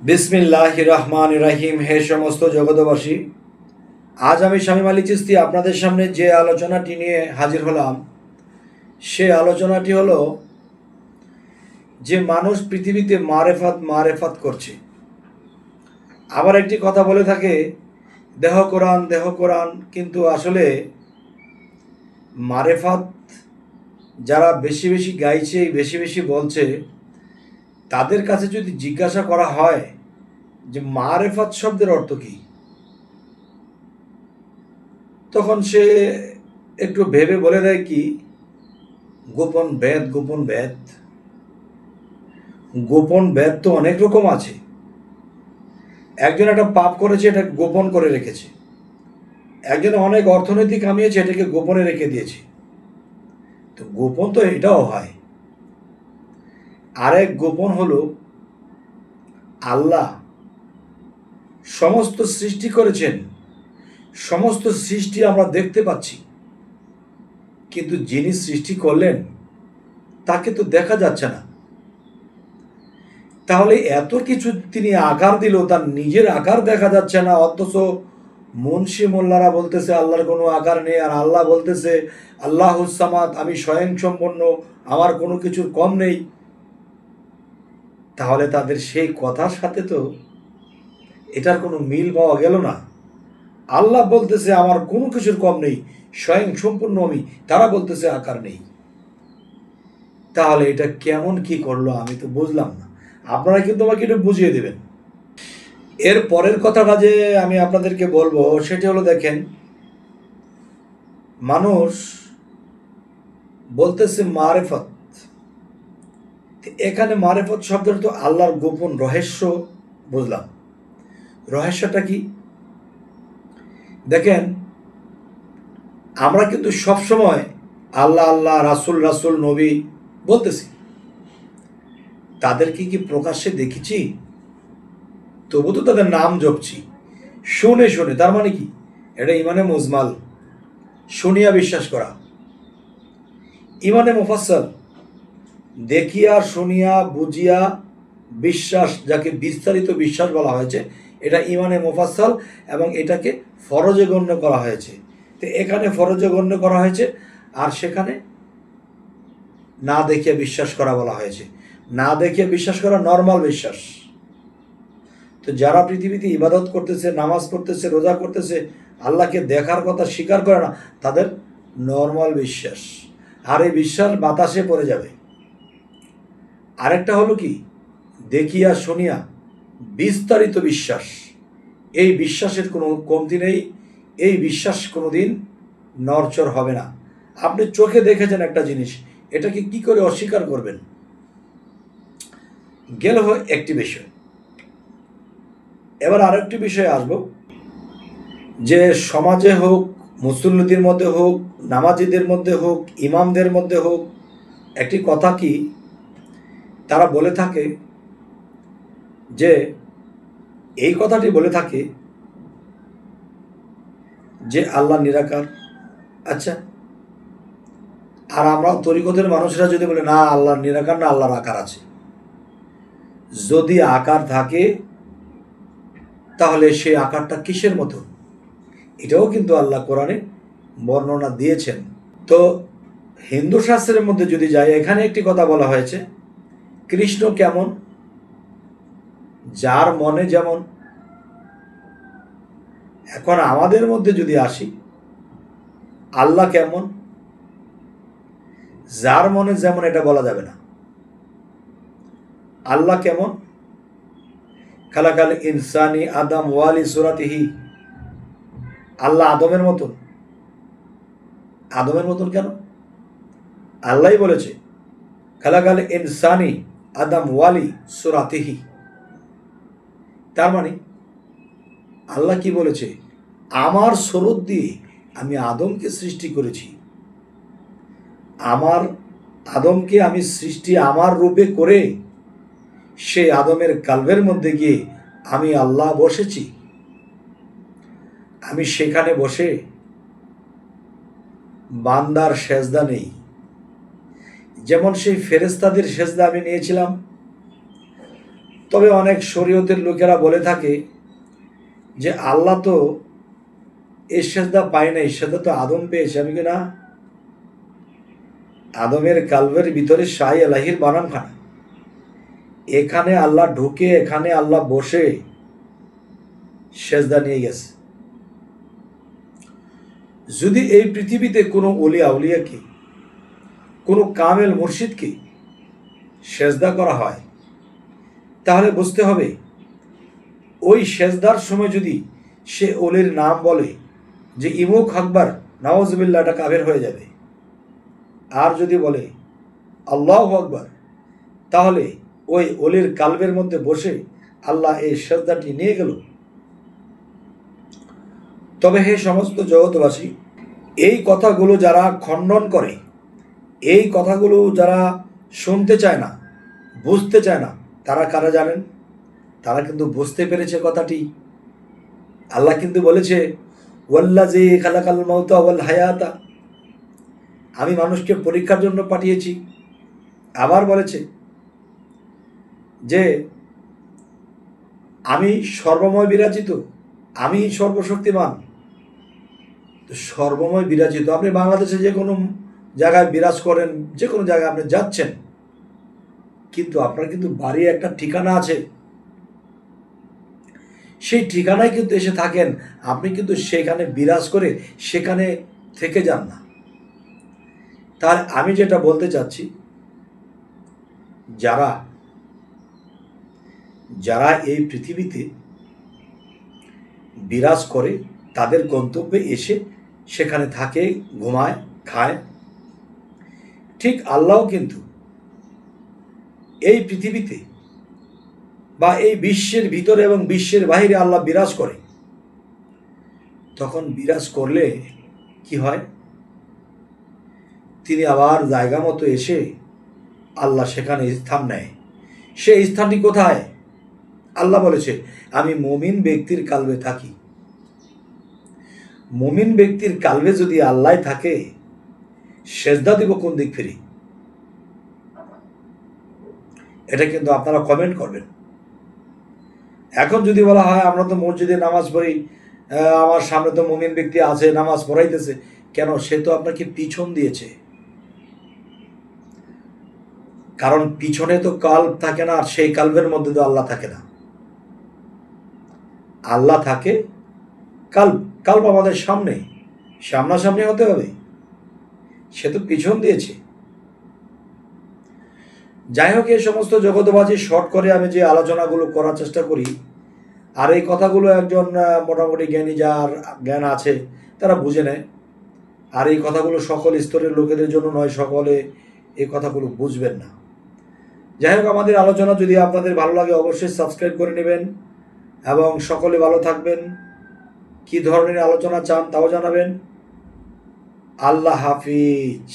বিসমিল্লাহির রহমানির রহিম। হে সমস্ত জগতবাসী, আজ আমি শামীম আলী চিশতি আপনাদের সামনে যে আলোচনাটি নিয়ে হাজির হলাম, সে আলোচনাটি হলো যে মানুষ পৃথিবীতে মারেফাত মারেফাত করছে। আবার একটি কথা বলে থাকে, দেহ কোরআন দেহ কোরআন, কিন্তু আসলে মারেফাত যারা বেশি বেশি গাইছে, বেশি বেশি বলছে, তাদের কাছে যদি জিজ্ঞাসা করা হয় যে মারেফাত শব্দের অর্থ কী, তখন সে একটু ভেবে বলে দেয় কি, গোপন বেদ। গোপন বেদ, গোপন বেদ তো অনেক রকম আছে। একজন একটা পাপ করেছে, এটা গোপন করে রেখেছে। একজন অনেক অর্থনৈতিক কামিয়েছে, এটাকে গোপনে রেখে দিয়েছে। তো গোপন তো এটাও হয়। আরেক গোপন হলো আল্লাহ সমস্ত সৃষ্টি করেছেন, সমস্ত সৃষ্টি আমরা দেখতে পাচ্ছি, কিন্তু যিনি সৃষ্টি করলেন তাকে তো দেখা যাচ্ছে না। তাহলে এত কিছু তিনি আকার দিল, তার নিজের আকার দেখা যাচ্ছে না, অথচ মুন্সি মোল্লারা বলতেছে আল্লাহর কোনো আকার নেই, আর আল্লাহ বলতেছে আল্লাহুস সামাদ, আমি স্বয়ংসম্পন্ন, আমার কোনো কিছুর কম নেই। তাহলে তাদের সেই কথার সাথে তো এটার কোনো মিল পাওয়া গেল না। আল্লাহ বলতেছে আমার কোনো কিছুর কম নেই, স্বয়ংসম্পূর্ণ আমি, তারা বলতেছে আকার নেই। তাহলে এটা কেমন কি করলো আমি তো বুঝলাম না। আপনারা কিন্তু আমাকে একটু বুঝিয়ে দেবেন। এর পরের কথাটা যে আমি আপনাদেরকে বলবো সেটি হলো, দেখেন, মানুষ বলতেছে মারেফত। এখানে মারেফত শব্দটা তো আল্লাহর গোপন রহস্য বুঝলাম। রহস্যটা কি? দেখেন, আমরা কিন্তু সবসময় আল্লাহ আল্লাহ, রাসুল রাসুল, নবী বলতেছি, তাদেরকে কি প্রকাশ্যে দেখেছি? তবু তো তাদের নাম জপছি শুনে শুনে। তার মানে কি? এটা ইমানে মুজমাল, শুনিয়া বিশ্বাস করা। ইমানে মুফাসসাল, দেখিয়া শুনিয়া বুঝিয়া বিশ্বাস, যাকে বিস্তারিত বিশ্বাস বলা হয়েছে, এটা ইমানে মুফাসসাল, এবং এটাকে ফরজে গণ্য করা হয়েছে। তো এখানে ফরজে গণ্য করা হয়েছে, আর সেখানে না দেখিয়ে বিশ্বাস করা বলা হয়েছে। না দেখিয়ে বিশ্বাস করা নর্মাল বিশ্বাস। তো যারা পৃথিবীতে ইবাদত করতেছে, নামাজ পড়তেছে, রোজা করতেছে, আল্লাহকে দেখার কথা স্বীকার করে না, তাদের নর্মাল বিশ্বাস, আর এই বিশ্বাস বাতাসে পড়ে যাবে। আরেকটা হলো কি, দেখিয়া শুনিয়া বিস্তারিত বিশ্বাস। এই বিশ্বাসের কোনো কমতি নেই, এই বিশ্বাস কোনোদিন নড়চড় হবে না। আপনি চোখে দেখেছেন একটা জিনিস, এটাকে কি করে অস্বীকার করবেন? গেল একটি বিষয়। এবার আরেকটি বিষয়ে আসব, যে সমাজে হোক, মুসল্লিদের মধ্যে হোক, নামাজিদের মধ্যে হোক, ইমামদের মধ্যে হোক, একটি কথা কি, তারা বলে থাকে যে, এই কথাটি বলে থাকে যে আল্লাহ নিরাকার। আচ্ছা, আর আমরা তরিকতের মানুষরা যদি বলে না আল্লাহর নিরাকার না, আল্লাহর আকার আছে। যদি আকার থাকে তাহলে সেই আকারটা কিসের মতো, এটাও কিন্তু আল্লাহ কোরআনে বর্ণনা দিয়েছেন। তো হিন্দু শাস্ত্রের মধ্যে যদি যাই, এখানে একটি কথা বলা হয়েছে, কৃষ্ণ কেমন, যার মনে যেমন। এখন আমাদের মধ্যে যদি আসি, আল্লাহ কেমন, যার মনে যেমন এটা বলা যাবে না। আল্লাহ কেমন? খালাকাল ইনসানি আদম ওয়ালি সুরাতিহি, আল্লাহ আদমের মতন। আদমের মতন কেন? আল্লাহই বলেছে খালাকাল ইনসানি আদম ওয়ালি সুরাতিহি। তার মানে আল্লাহ কি বলেছে? আমার সুরত দিয়ে আমি আদমকে সৃষ্টি করেছি, আমার আদমকে আমি সৃষ্টি আমার রূপে করে সেই আদমের কালবের মধ্যে গিয়ে আমি আল্লাহ বসেছি। আমি সেখানে বসে বান্দার সেজদা নেই, যেমন সেই ফেরেশতাদের সেজদা আমি নিয়েছিলাম, তবে অনেক শরীয়তের লোকেরা বলে থাকে যে আল্লাহ তো এই সেজদা পায় না, এই সেজদা তো আদম পেয়েছে। আমি কি না, আদমের কালবের ভিতরে শাহ এলাহির বানানখানা, এখানে আল্লাহ ঢুকে, এখানে আল্লাহ বসে সেজদা নিয়ে গেছে। যদি এই পৃথিবীতে কোনো ওলিয়া আউলিয়াকে, কোনো কামেল মুর্শিদকে সেজদা করা হয়, তাহলে বুঝতে হবে ওই সেজদার সময় যদি সে ওলির নাম বলে যে ইমুক আকবর, নওয়াজবিল্লাহ, এটা কাফের হয়ে যাবে। আর যদি বলে আল্লাহু আকবর, তাহলে ওই ওলির কালবের মধ্যে বসে আল্লাহ এই সেজদাটি নিয়ে গেল। তবে হে সমস্ত জগৎবাসী, এই কথাগুলো যারা খণ্ডন করে, এই কথাগুলো যারা শুনতে চায় না, বুঝতে চায় না, তারা কারা জানেন? তারা কিন্তু বুঝতে পেরেছে কথাটি। আল্লাহ কিন্তু বলেছে ওয়াল্লাযী খালাকাল মাউতা ওয়াল হায়াতা, আমি মানুষকে পরীক্ষার জন্য পাঠিয়েছি। আবার বলেছে যে আমি সর্বময় বিরাজিত, আমি সর্বশক্তিমান। তো সর্বময় বিরাজিত, আপনি বাংলাদেশে যে কোনো জায়গায় বিরাজ করেন, যে কোনো জায়গায় আপনি যাচ্ছেন, কিন্তু আপনার কিন্তু বাড়ি একটা ঠিকানা আছে, সেই ঠিকানায় কিন্তু এসে থাকেন। আপনি কিন্তু সেখানে বিরাজ করে সেখানে থেকে যান না। তার আমি যেটা বলতে চাচ্ছি, যারা যারা এই পৃথিবীতে বিরাজ করে, তাদের গন্তব্যে এসে সেখানে থাকে, ঘুমায়, খায়, ঠিক আল্লাহও কিন্তু এই পৃথিবীতে বা এই বিশ্বের ভিতরে এবং বিশ্বের বাইরে আল্লাহ বিরাজ করে। তখন বিরাজ করলে কি হয়? তিনি আবার জায়গা মতো এসে আল্লাহ সেখানে স্থান নেয়। সেই স্থানটি কোথায়? আল্লাহ বলেছে আমি মুমিন ব্যক্তির কালবে থাকি। মুমিন ব্যক্তির কালবে যদি আল্লাহ থাকে, সেজদা দিব কোন দিক ফিরে? এটা কিন্তু আপনারা কমেন্ট করবেন। এখন যদি বলা হয় আমরা তো মসজিদে নামাজ পড়ি, আমার সামনে তো মুমিন ব্যক্তি আছে, নামাজ পড়াইতেছে, কেন? সে তো আপনাকে পিছন দিয়েছে। কারণ পিছনে তো কাল্ব থাকে না, আর সেই কাল্বের মধ্যে তো আল্লাহ থাকে না। আল্লাহ থাকে কাল্ব, কাল্ব আমাদের সামনে, সামনাসামনি হতে হবে, সে তো পিছন দিয়েছে। যাই হোক, এই সমস্ত জগতবাজি শর্ট করে আমি যে আলোচনাগুলো করার চেষ্টা করি, আর এই কথাগুলো একজন মোটামুটি জ্ঞানী, যার জ্ঞান আছে, তারা বুঝে নেয়। আর এই কথাগুলো সকল স্তরের লোকেদের জন্য নয়, সকলে এই কথাগুলো বুঝবেন না। যাই হোক, আমাদের আলোচনা যদি আপনাদের ভালো লাগে অবশ্যই সাবস্ক্রাইব করে নেবেন এবং সকলে ভালো থাকবেন। কি ধরনের আলোচনা চান তাও জানাবেন। আল্লাহ হাফিজ।